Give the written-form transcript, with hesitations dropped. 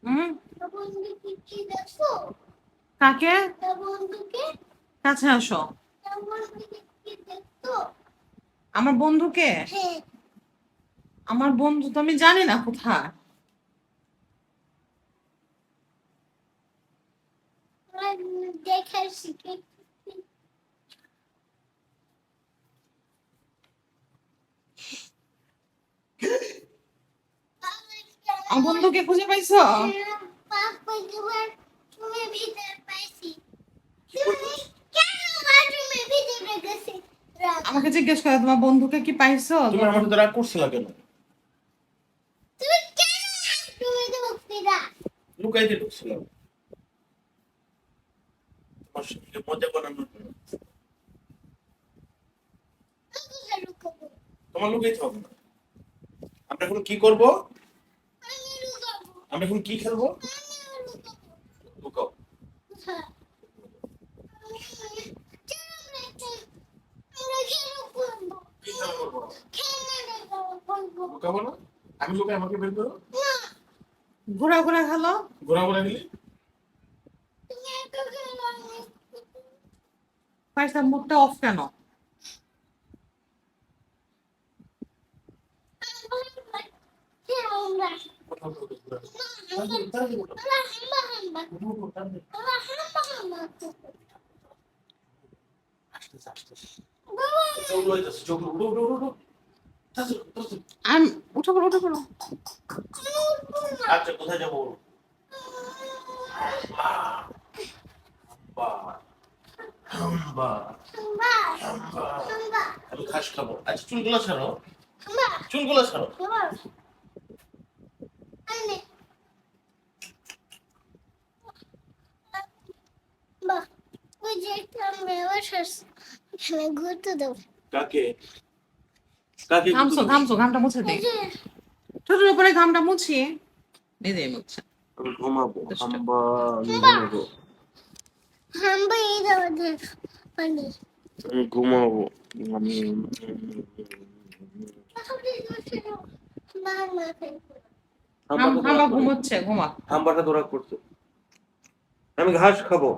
হুম, কাকে? কাছে আসো। আমার বন্ধুকে? আমার বন্ধু তো আমি জানি না কোথায়। আমার বন্ধুকে খুঁজে পাইছো? আমাকে জিজ্ঞেস করো তোমার বন্ধুকে কি পাইছো? তুমি আমার সাথে রাগ করছিলা কেন? লুকাইতে ঢুকছিলাম তোমার সাথে মজা বানানোর জন্য। তোমার লুকাইতে হবে না। আমরা এখন কি করব? আমরা এখন কি খেলবো? লুকাও। কি খেলা করবো? লুকাবো না? আমি লুকাই আমাকে বের করো। ঘোরা ঘোরা খেলো। ঘোরা গেলে ফাইসার মুডটা অফ কেন? উঠে পড়ো উঠে পড়ো। আচ্ছা কোথায় যাবো? আমি ঘাস খাবো। আচ্ছা চুলগুলো ছাড়ো, চুলগুলো ছাড়ো। ঘুরতে দাও। কাকে কাকে ঘামছো ঘামছো, ঘামটা মুছে দে। ছোটোর উপরে ঘামটা মুছিয়ে নিজে মুছছে। আমি ঘুমাবো। দুষ্ট। ঘুমাবো। হাম্বা এই দাও পানি। আমি ঘুমাবো। আমি হাম্বা ঘুমোচ্ছে, ঘুমা। হাম্বাটা ধরা করছে। আমি ঘাস খাবো।